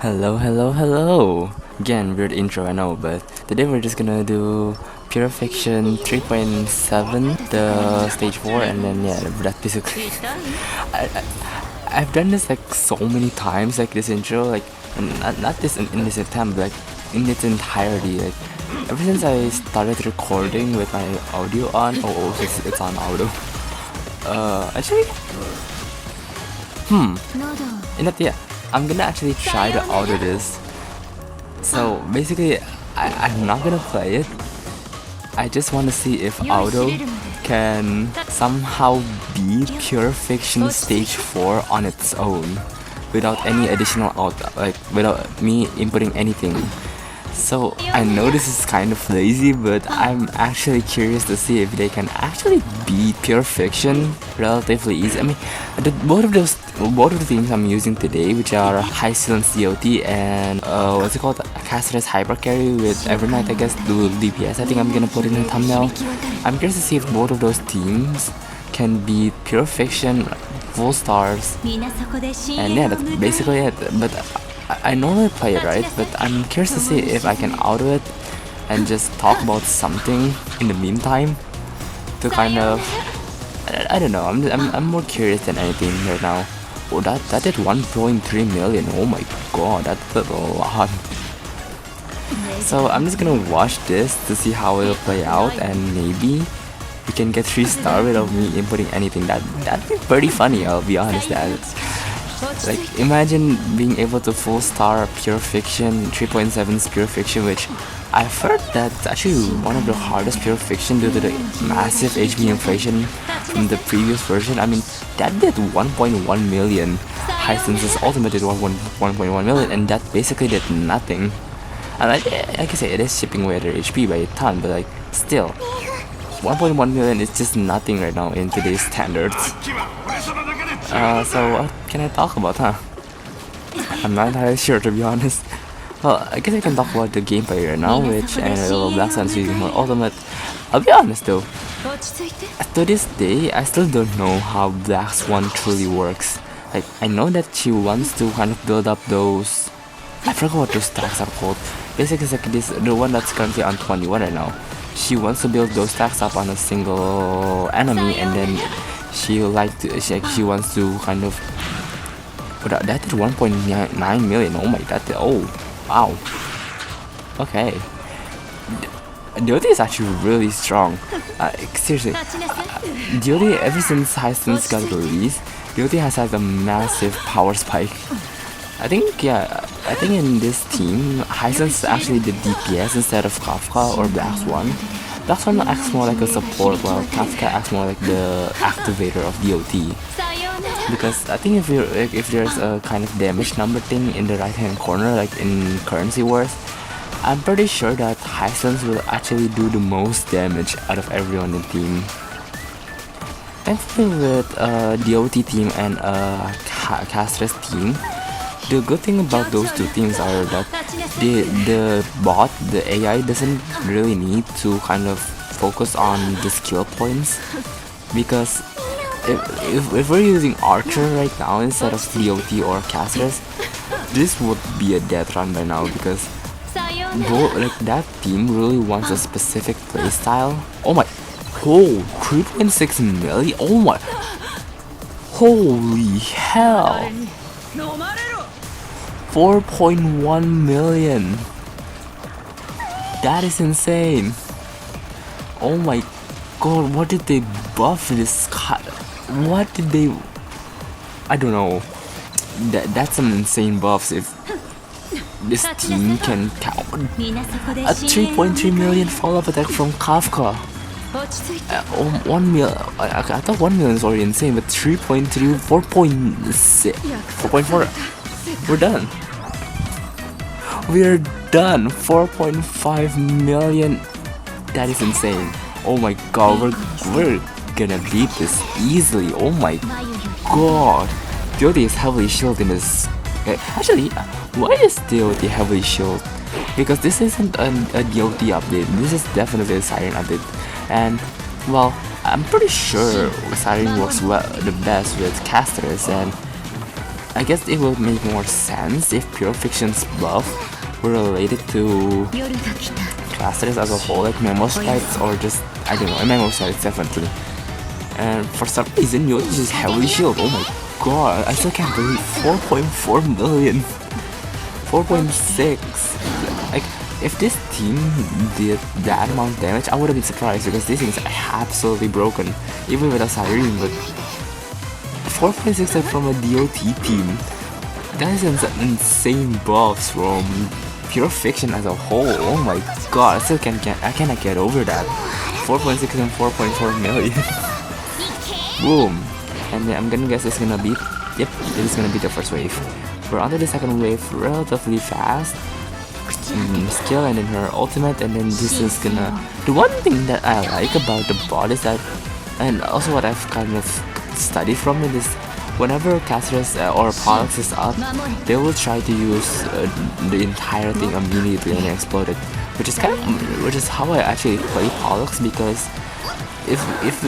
Hello. Again, weird intro, I know, but today we're just gonna do Pure Fiction 3.7, the stage 4, and then yeah, that's basically. I, I, I've done this like so many times, like this intro, like not this in this attempt, like in its entirety, like ever since I started recording with my audio on. It's on audio. Actually, yeah, I'm gonna actually try to auto this. So basically, I'm not gonna play it. I just want to see if auto can somehow beat Pure Fiction Stage 4 on its own without any additional like without me inputting anything. So I know this is kind of lazy, but I'm actually curious to see if they can actually beat Pure Fiction relatively easy. I mean, both of the themes I'm using today, which are High Silence DOT and what's it called, Caster's Hyper Carry with Evernight, I guess, do DPS. I think I'm gonna put it in the thumbnail. I'm curious to see if both of those teams can beat Pure Fiction full stars. And yeah, that's basically it. But I normally play it, right? But I'm curious to see if I can auto it and just talk about something in the meantime to kind of, I don't know. I'm more curious than anything right now. Oh, that did 1.3 million. Oh my god, that's a lot. So I'm just gonna watch this to see how it'll play out, and maybe we can get 3-star without me inputting anything. That'd be pretty funny. I'll be honest. Like, imagine being able to full star Pure Fiction 3.7's Pure Fiction, which I've heard that's actually one of the hardest Pure Fiction due to the massive HP inflation from the previous version. I mean, that did 1.1 million. Hisense's Ultimate did 1.1 million, and that basically did nothing. And like I can say, it is shipping away their HP by a ton, but like, still, 1.1 million is just nothing right now in today's standards. So what can I talk about, huh? I'm not entirely sure, to be honest. Well, I guess I can talk about the gameplay right now, which Black Sun's using her ultimate. I'll be honest though, to this day, I still don't know how Black Swan truly works. Like, I know that she wants to kind of build up those, I forgot what those stacks are called. Basically, it's like this, the one that's currently on 21 right now. She wants to build those stacks up on a single enemy, and then she wants to kind of. But that did 1.9 million. Oh my, wow. Okay. DOTABATA is actually really strong. Seriously, DOTABATA, ever since Hisense got released, DOTABATA has had a massive power spike. I think in this team, Hisense actually did DPS instead of Kafka or Black Swan. Black Swan acts more like a support, while Kafka acts more like the activator of DOT. Because I think if there's a kind of damage number thing in the right hand corner, like in currency wars, I'm pretty sure that Hisense will actually do the most damage out of everyone in the team. Thankfully, with DOT team and Castress team, the good thing about those two teams are that the bot, the AI, doesn't really need to kind of focus on the skill points, because if we're using Archer right now instead of DOT or Castress, this would be a death run by now, because that team really wants a specific playstyle. Oh my, 3.6 million. Oh my, holy hell. 4.1 million. That is insane. Oh my god, what did they buff this guy? What did they... I don't know. That's some insane buffs if this team can count. A 3.3 million follow-up attack from Kafka. 1 million. I thought 1 million is already insane, but 3.3, 4.6, 4.4. We're done. We're done. 4.5 million. That is insane. Oh my god, we're gonna beat this easily. Oh my god. DOT is heavily shielded in this. Actually, why is DOT heavily shielded? Because this isn't a DOT update. This is definitely a Siren update. And, well, I'm pretty sure Siren works the best with casters, and I guess it would make more sense if Pure Fiction's buff were related to classes as a whole, like Memo Sprites or just, I don't know, Memo Sprites definitely. And for some reason, you just heavily shield. Oh my god, I still can't believe 4.4 million. 4.6. Like, if this team did that amount of damage, I would have been surprised because this thing is absolutely broken, even with a siren. But 4.6 from a DOT team, that is insane buffs from Pure Fiction as a whole. Oh my god, I cannot get over that. 4.6 and 4.4 million. Boom. And then I'm gonna guess it's gonna be, yep, it is gonna be the first wave. We're onto the second wave relatively fast. Skill and then her ultimate, and then this is gonna, the one thing that I like about the bot is that, and also what I've kind of studied from it, is whenever Cassius or Pollux is up, they will try to use the entire thing immediately and explode it, which is how I actually play Pollux, because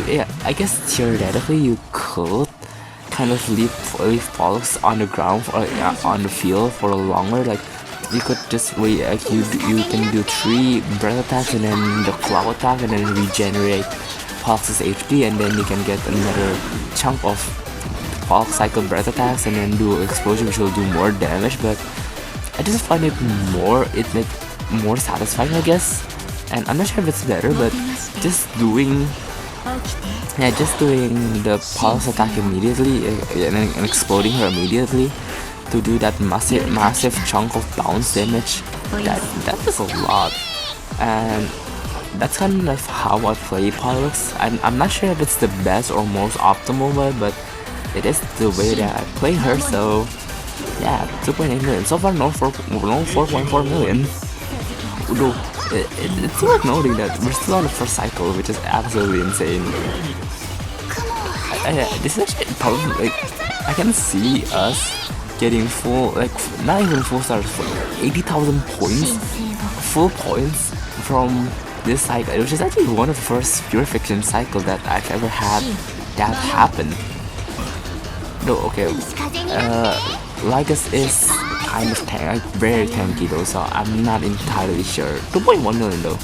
yeah, I guess theoretically you could kind of leave Pollux on the ground or on the field for longer. Like, you could just wait, like you can do 3 breath attacks and then the claw attack and then regenerate Pulse's HP, and then you can get another chunk of Pulse cycle breath attacks and then do explosion, which will do more damage. But I just find it more satisfying, I guess. And I'm not sure if it's better, but just doing the Pulse attack immediately and exploding her immediately to do that massive chunk of bounce damage, that is a lot. And that's kind of how I play Pollux. I'm not sure if it's the best or most optimal way, but it is the way that I play her. So yeah, 2.8 million. So far no 4.4 million. Although it's worth noting that we're still on the first cycle, which is absolutely insane. This is actually probably, like, I can see us getting full, like, not even full stars, 80,000 points, full points from this cycle, which is actually one of the first Pure Fiction cycles that I've ever had that happen. No, okay, Lycus is kind of very tanky though, so I'm not entirely sure. 2.1 million though.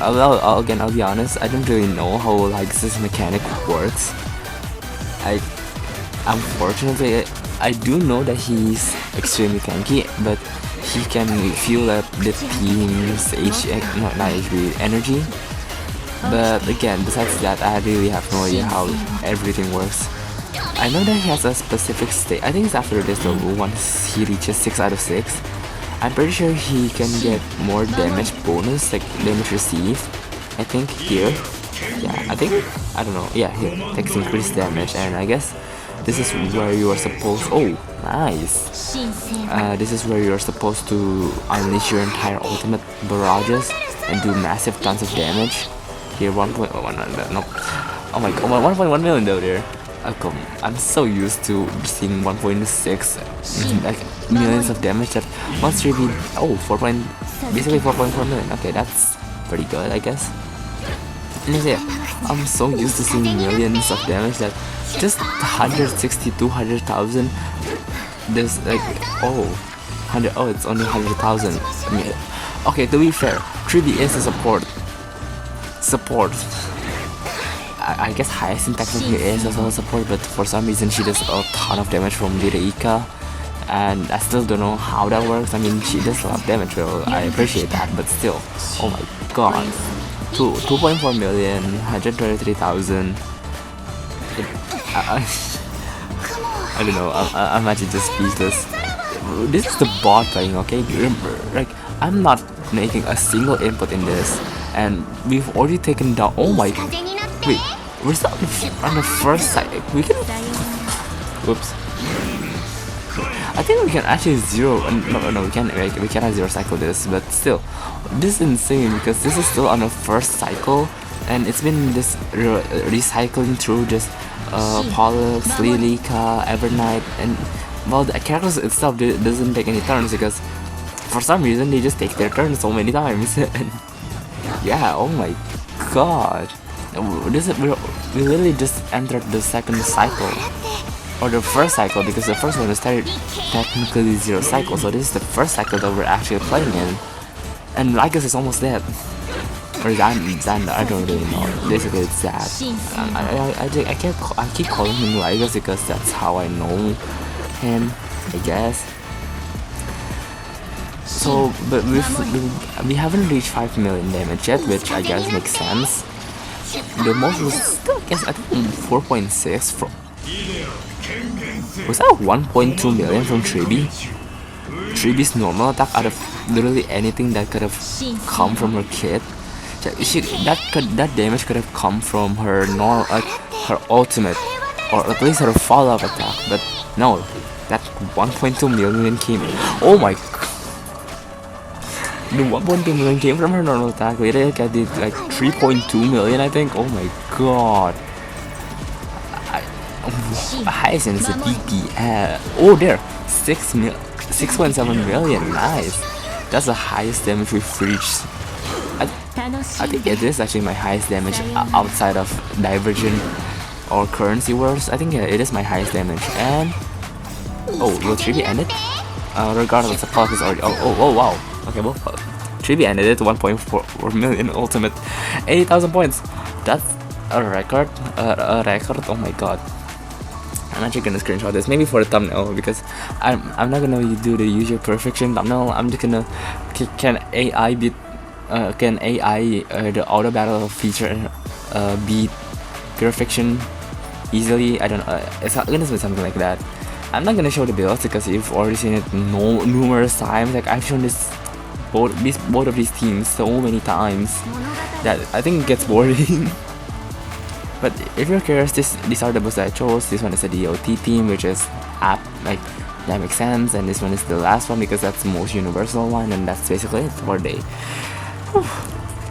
I'll be honest, I don't really know how Lycus' mechanic works. Unfortunately, I do know that he's extremely tanky, but he can fuel up the team's energy. But again, besides that, I really have no idea how everything works. I know that he has a specific state. I think it's after this though, once he reaches 6 out of 6. I'm pretty sure he can get more damage bonus, like damage received. I think here. Yeah, I don't know. Yeah, here. Takes increased damage, and I guess this is where you are supposed. Oh, nice. This is where you are supposed to unleash your entire ultimate barrages and do massive tons of damage. Here, 1.1. No. Oh my god, 1.1 million though there. I'm so used to seeing 1.6 like millions of damage that once really. Oh, basically 4.4 million. Okay, that's pretty good, I guess. Yeah, I'm so used to seeing millions of damage that just 160, 200,000. There's like, it's only 100,000. I mean, okay, to be fair, 3D is a support. I guess Hyacinth technically is also a support, but for some reason she does a ton of damage from Biblioteca, and I still don't know how that works. I mean, she does a lot of damage, well, I appreciate that, but still, oh my god. 2.4 million, 123,000. I don't know, I'm actually just speechless. This is the bot playing, okay? Remember, like, I'm not making a single input in this, and we've already taken down. Oh my. Wait, we're still on the first side. We can. Whoops. I think we can actually zero. No, we cannot zero cycle this, but still, this is insane because this is still on the first cycle, and it's been this recycling through just Pollux, Lilica, Evernight, and well, the characters itself doesn't take any turns because for some reason they just take their turns so many times. And yeah, oh my god. we literally just entered the second cycle, or the first cycle, because the first one started technically 0 cycle, so this is the first cycle that we're actually playing in. And Lycus is almost dead. Or Xander, I don't really know. Basically it's that. I keep calling him Lycus because that's how I know him, I guess. So, but we haven't reached 5 million damage yet, which I guess makes sense. The most was still, I guess, I think 4.6 from... Was that 1.2 million from Tribi? Tribi's normal attack out of literally anything that could have come from her kit. That damage could have come from her her ultimate, or at least her follow-up attack. But no, that 1.2 million came. Oh my! The 1.2 million came from her normal attack. We did like 3.2 million, I think. Oh my god! Highest is a DPS. Oh, there, 6.7 million. Nice. That's the highest damage we've reached. I think it is actually my highest damage outside of Divergent or Currency Wars. I think yeah, it is my highest damage. And oh, will Tribi end it? Regardless, the clock is already. Oh wow. Okay, well, Tribi ended it. 1.4 million ultimate, 80,000 points. That's a record. A record. Oh my god. I'm actually gonna screenshot this, maybe for the thumbnail, because I'm not gonna do the usual perfection thumbnail. I'm just gonna can AI beat the auto battle feature beat perfection easily. I don't know. It's gonna be something like that. I'm not gonna show the builds because you've already seen it numerous times. Like I've shown both of these teams so many times that I think it gets boring. But if you're curious, these are the builds that I chose. This one is a DOT team, which is like that makes sense, and this one is the last one because that's the most universal one, and that's basically it for the day. Whew.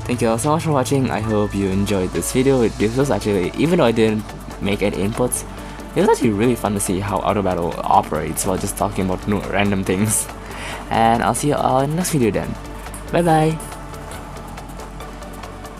Thank you all so much for watching. I hope you enjoyed this video. This was actually, even though I didn't make any inputs, it was actually really fun to see how auto battle operates while just talking about random things. And I'll see you all in the next video then. Bye bye.